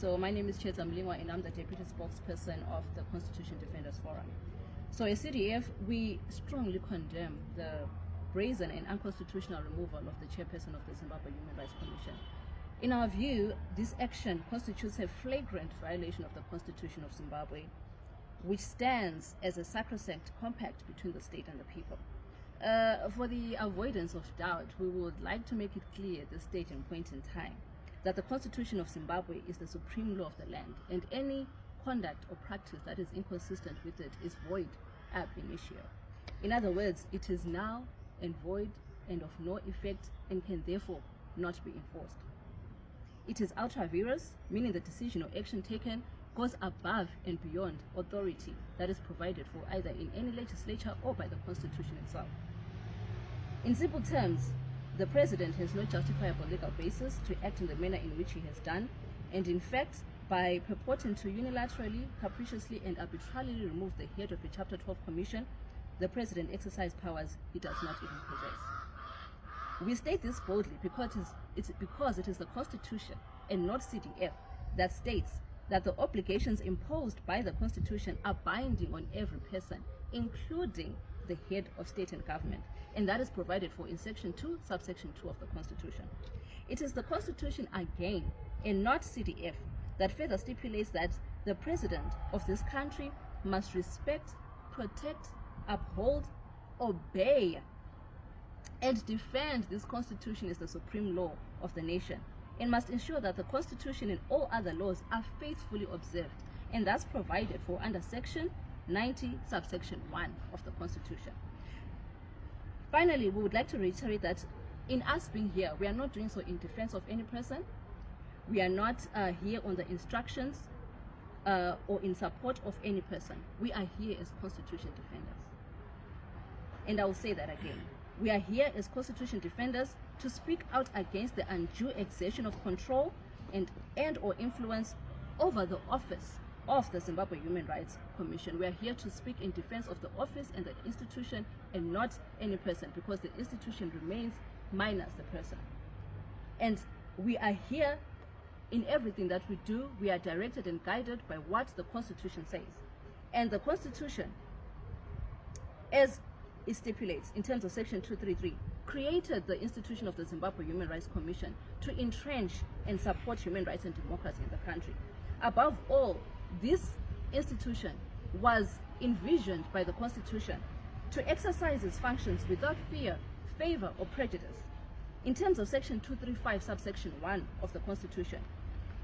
So my name is Chiedza Mlingwa and I'm the Deputy Spokesperson of the Constitution Defenders Forum. So as CDF, we strongly condemn the brazen and unconstitutional removal of the chairperson of the Zimbabwe Human Rights Commission. In our view, this action constitutes a flagrant violation of the Constitution of Zimbabwe, which stands as a sacrosanct compact between the state and the people. For the avoidance of doubt, we would like to make it clear at this stage and point in time that the Constitution of Zimbabwe is the supreme law of the land, and any conduct or practice that is inconsistent with it is void ab initio. In other words, it is null and void and of no effect and can therefore not be enforced. It is ultra vires, meaning the decision or action taken goes above and beyond authority that is provided for either in any legislature or by the Constitution itself. In simple terms, the President has no justifiable legal basis to act in the manner in which he has done, and in fact, by purporting to unilaterally, capriciously, and arbitrarily remove the head of a Chapter 12 Commission, the President exercised powers he does not even possess. We state this boldly because it is the Constitution and not CDF that states that the obligations imposed by the Constitution are binding on every person, including the head of state and government, and that is provided for in Section 2, subsection 2 of the Constitution. It is the Constitution again, and not CDF, that further stipulates that the President of this country must respect, protect, uphold, obey, and defend this Constitution as the supreme law of the nation, and must ensure that the Constitution and all other laws are faithfully observed, and that's provided for under Section 90, subsection 1 of the Constitution. Finally, we would like to reiterate that in us being here, we are not doing so in defense of any person. We are not here on the instructions or in support of any person. We are here as Constitution defenders. And I will say that again. We are here as Constitution defenders to speak out against the undue exertion of control and or influence over the office of the Zimbabwe Human Rights Commission. We are here to speak in defense of the office and the institution and not any person, because the institution remains minus the person. And we are here in everything that we do. We are directed and guided by what the Constitution says. And the Constitution, as it stipulates in terms of Section 233, created the institution of the Zimbabwe Human Rights Commission to entrench and support human rights and democracy in the country. Above all, this institution was envisioned by the Constitution to exercise its functions without fear, favor, or prejudice in terms of Section 235, subsection 1 of the Constitution,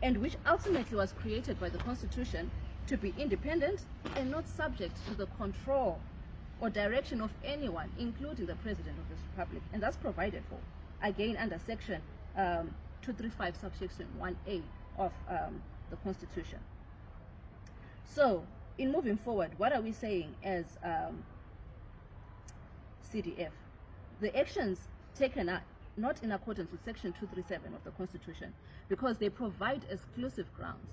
and which ultimately was created by the Constitution to be independent and not subject to the control or direction of anyone, including the President of this Republic, and that's provided for, again, under Section 235, subsection 1A of the Constitution. So, in moving forward, what are we saying as CDF? The actions taken are not in accordance with Section 237 of the Constitution, because they provide exclusive grounds,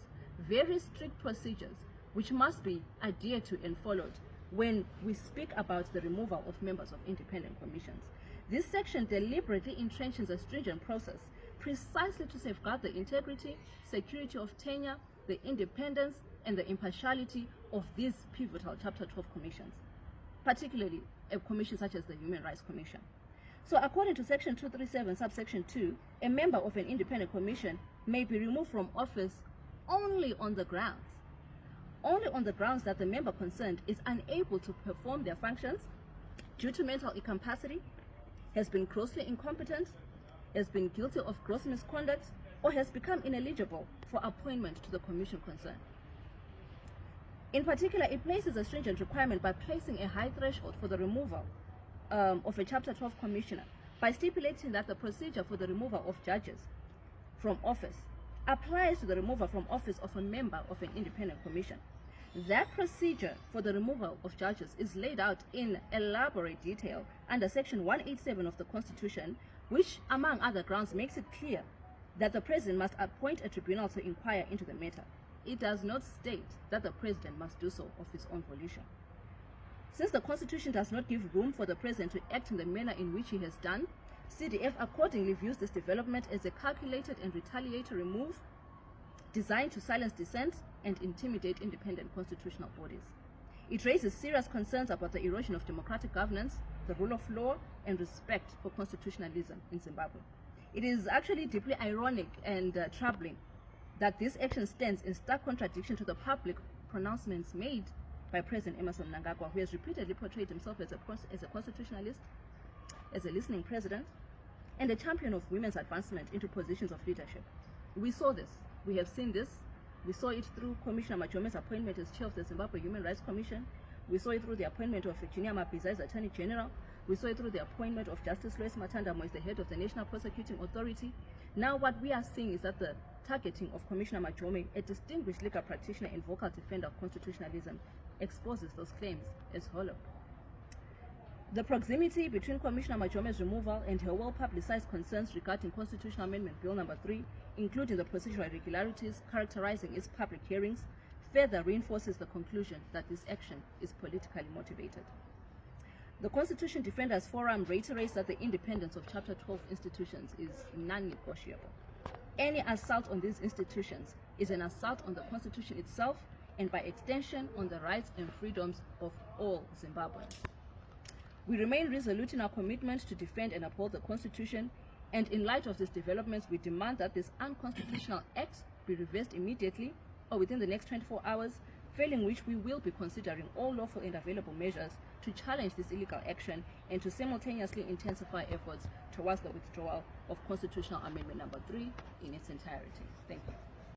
very strict procedures, which must be adhered to and followed when we speak about the removal of members of independent commissions. This section deliberately entrenches a stringent process precisely to safeguard the integrity, security of tenure, the independence, and the impartiality of these pivotal Chapter 12 commissions, particularly a commission such as the Human Rights Commission. So according to Section 237, subsection 2, a member of an independent commission may be removed from office only on the grounds that the member concerned is unable to perform their functions due to mental incapacity, has been grossly incompetent, has been guilty of gross misconduct, or has become ineligible for appointment to the commission concerned. In particular, it places a stringent requirement by placing a high threshold for the removal of a Chapter 12 commissioner by stipulating that the procedure for the removal of judges from office applies to the removal from office of a member of an independent commission. That procedure for the removal of judges is laid out in elaborate detail under Section 187 of the Constitution, which, among other grounds, makes it clear that the President must appoint a tribunal to inquire into the matter. It does not state that the President must do so of his own volition. Since the Constitution does not give room for the President to act in the manner in which he has done, CDF accordingly views this development as a calculated and retaliatory move designed to silence dissent and intimidate independent constitutional bodies. It raises serious concerns about the erosion of democratic governance, the rule of law, and respect for constitutionalism in Zimbabwe. It is actually deeply ironic and troubling that this action stands in stark contradiction to the public pronouncements made by President Emerson Mnangagwa, who has repeatedly portrayed himself as a constitutionalist, as a listening president, and a champion of women's advancement into positions of leadership. We saw this. We have seen this. We saw it through Commissioner Majome's appointment as chair of the Zimbabwe Human Rights Commission. We saw it through the appointment of Virginia Mapiza as Attorney General. We saw it through the appointment of Justice Lois Matandamo as the head of the National Prosecuting Authority. Now what we are seeing is that the targeting of Commissioner Majome, a distinguished legal practitioner and vocal defender of constitutionalism, exposes those claims as hollow. The proximity between Commissioner Majome's removal and her well-publicized concerns regarding Constitutional Amendment Bill number 3, including the procedural irregularities characterizing its public hearings, further reinforces the conclusion that this action is politically motivated. The Constitution Defenders Forum reiterates that the independence of Chapter 12 institutions is non-negotiable. Any assault on these institutions is an assault on the Constitution itself and by extension on the rights and freedoms of all Zimbabweans. We remain resolute in our commitment to defend and uphold the Constitution, and in light of these developments, we demand that this unconstitutional act be reversed immediately or within the next 24 hours, failing which we will be considering all lawful and available measures to challenge this illegal action and to simultaneously intensify efforts towards the withdrawal of Constitutional Amendment number 3 in its entirety. Thank you.